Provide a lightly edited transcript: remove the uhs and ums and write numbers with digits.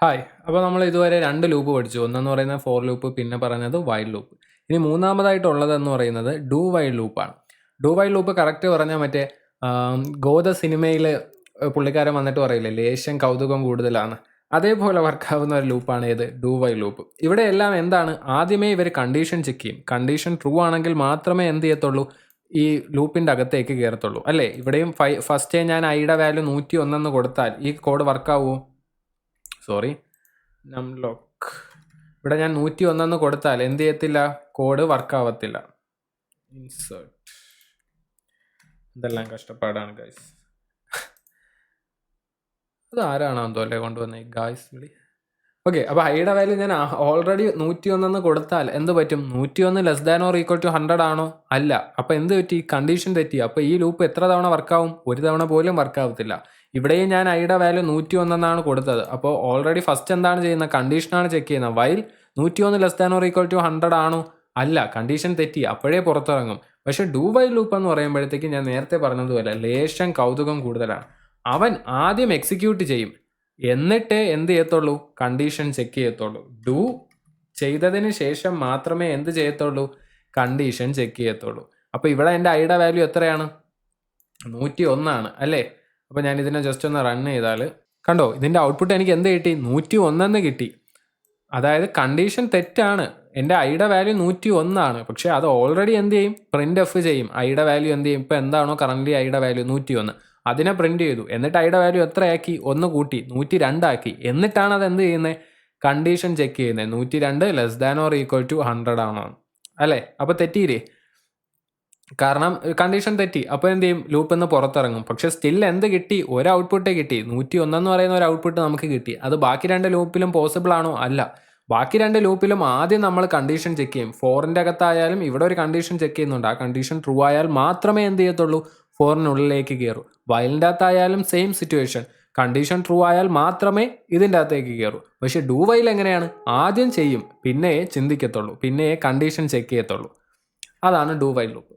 Hi. അപ്പോൾ നമ്മൾ ഇതുവരെ 2 ലൂപ്പ് പഠിച്ചു. ഒന്നെന്ന് പറയുന്നത് ഫോർ ലൂപ്പ്, പിന്നെ പറഞ്ഞത് വൈൽ ലൂപ്പ്. ഇനി മൂന്നാമതായിട്ടുള്ളതെന്ന് പറയുന്നത് ഡു വൈൽ ലൂപ്പാണ്. ഡു വൈൽ ലൂപ്പ് കറക്റ്റ് പറഞ്ഞാൽ മറ്റേ ഗോദ സിനിമയിൽ പുള്ളിക്കാരൻ വന്നിട്ട് പറയില്ലേ, ലേശം കൗതുകം കൂടുതലാണ്. അതേപോലെ വർക്കാവുന്ന ഒരു ലൂപ്പാണ് ഏത് ഡു വൈൽ ലൂപ്പ്. ഇവിടെ എല്ലാം എന്താണ്, ആദ്യമേ ഇവർ കണ്ടീഷൻ ചെക്ക് ചെയ്യും. കണ്ടീഷൻ ട്രൂ ആണെങ്കിൽ മാത്രമേ എന്ത് ചെയ്യത്തുള്ളൂ, ഈ ലൂപ്പിൻ്റെ അകത്തേക്ക് കയറത്തുള്ളൂ അല്ലേ. ഇവിടെയും ഫസ്റ്റേ ഞാൻ ഐയുടെ വാല്യൂ 101 കൊടുത്താൽ ഈ കോഡ് വർക്കാവുമോ? സോറി, നംലോക്ക്. ഇവിടെ ഞാൻ 101 കൊടുത്താൽ എന്ത് ചെയ്യത്തില്ല, കോഡ് വർക്കാവത്തില്ല. ഇൻസേർട്ട്. ഇതെല്ലാം കഷ്ടപ്പാടാണ് ഗൈസ്. അത് ആരാണോ എന്തോ അല്ലേ കൊണ്ടുവന്നത് ഗായ്സ് വിളി. ഓക്കെ, അപ്പോൾ ഐയുടെ വാല്യൂ ഞാൻ ഓൾറെഡി 101 കൊടുത്താൽ എന്ത് പറ്റും? 101 less than or equal to 100 ആണോ? അല്ല. അപ്പോൾ എന്ത് പറ്റി? കണ്ടീഷൻ തെറ്റി. അപ്പോൾ ഈ ലൂപ്പ് എത്ര തവണ വർക്കാവും? ഒരു തവണ പോലും വർക്കാവത്തില്ല. ഇവിടെയും ഞാൻ ഐയുടെ വാല്യൂ 101 കൊടുത്തത്. അപ്പോൾ ഓൾറെഡി ഫസ്റ്റ് എന്താണ് ചെയ്യുന്നത്? കണ്ടീഷനാണ് ചെക്ക് ചെയ്യുന്നത്. While 101 less than or equal to 100 ആണോ? അല്ല, കണ്ടീഷൻ തെറ്റി. അപ്പോഴേ പുറത്തിറങ്ങും. പക്ഷേ ഡു വൈൽ ലൂപ്പ് എന്ന് പറയുമ്പോഴത്തേക്ക് ഞാൻ നേരത്തെ പറഞ്ഞതുപോലെ ലേശം കൗതുകം കൂടുതലാണ്. അവൻ ആദ്യം എക്സിക്യൂട്ട് ചെയ്യും, എന്നിട്ടേ എന്ത് ചെയ്യത്തുള്ളൂ? കണ്ടീഷൻ ചെക്ക് ചെയ്യത്തുള്ളൂ. ഡു ചെയ്തതിന് ശേഷം മാത്രമേ എന്ത് ചെയ്യത്തുള്ളൂ? കണ്ടീഷൻ ചെക്ക് ചെയ്യത്തുള്ളൂ. അപ്പോൾ ഇവിടെ എൻ്റെ ഐയുടെ വാല്യൂ എത്രയാണ്? 101 അല്ലേ. അപ്പോൾ ഞാൻ ഇതിനെ ജസ്റ്റ് ഒന്ന് റൺ ചെയ്താൽ കണ്ടോ, ഇതിൻ്റെ ഔട്ട്പുട്ട് എനിക്ക് എന്ത് കിട്ടി? 101 കിട്ടി. അതായത് കണ്ടീഷൻ തെറ്റാണ്, എൻ്റെ ഐയുടെ വാല്യൂ 101 പക്ഷേ അത് ഓൾറെഡി എന്ത് ചെയ്യും? പ്രിൻ്റ് എഫ് ചെയ്യും. ഐയുടെ വാല്യൂ എന്ത് ചെയ്യും? ഇപ്പോൾ എന്താണോ കറൻ്റ് ഐയുടെ വാല്യൂ 101, അതിനെ പ്രിൻ്റ് ചെയ്തു. എന്നിട്ട് ഐയുടെ വാല്യൂ എത്രയാക്കി? 1 കൂട്ടി 102 ആക്കി. എന്നിട്ടാണ് അത് എന്ത് ചെയ്യുന്നത്? കണ്ടീഷൻ ചെക്ക് ചെയ്യുന്നത്. 102 less than or equal to 100 ആണോ അല്ലേ. അപ്പോൾ തെറ്റിയില്ലേ? കാരണം കണ്ടീഷൻ തെറ്റി. അപ്പോൾ എന്ത് ചെയ്യും? ലൂപ്പിൽ നിന്ന് പുറത്തിറങ്ങും. പക്ഷേ സ്റ്റിൽ എന്ത് കിട്ടി? ഒരു ഔട്ട്പുട്ടേ കിട്ടി. 101 എന്ന് പറയുന്ന ഒരു ഔട്ട്പുട്ട് നമുക്ക് കിട്ടി. അത് ബാക്കി 2 ലൂപ്പിലും പോസിബിൾ ആണോ? അല്ല. ബാക്കി 2 ലൂപ്പിലും ആദ്യം നമ്മൾ കണ്ടീഷൻ ചെക്ക് ചെയ്യും. ഫോറിൻ്റെ അകത്തായാലും ഇവിടെ ഒരു കണ്ടീഷൻ ചെക്ക് ചെയ്യുന്നുണ്ട്. ആ കണ്ടീഷൻ ട്രൂ ആയാൽ മാത്രമേ എന്ത് ചെയ്യത്തുള്ളൂ? ഫോറിനുള്ളിലേക്ക് കയറൂ. വയലിൻ്റെ അകത്തായാലും സെയിം സിറ്റുവേഷൻ. കണ്ടീഷൻ ട്രൂ ആയാൽ മാത്രമേ ഇതിൻ്റെ അകത്തേക്ക് കയറൂ. പക്ഷേ ഡു വൈൽ എങ്ങനെയാണ്? ആദ്യം ചെയ്യും, പിന്നെ ചിന്തിക്കത്തുള്ളൂ, പിന്നെ കണ്ടീഷൻ ചെക്ക് ചെയ്യത്തുള്ളൂ. അതാണ് ഡു വൈൽ ലൂപ്പ്.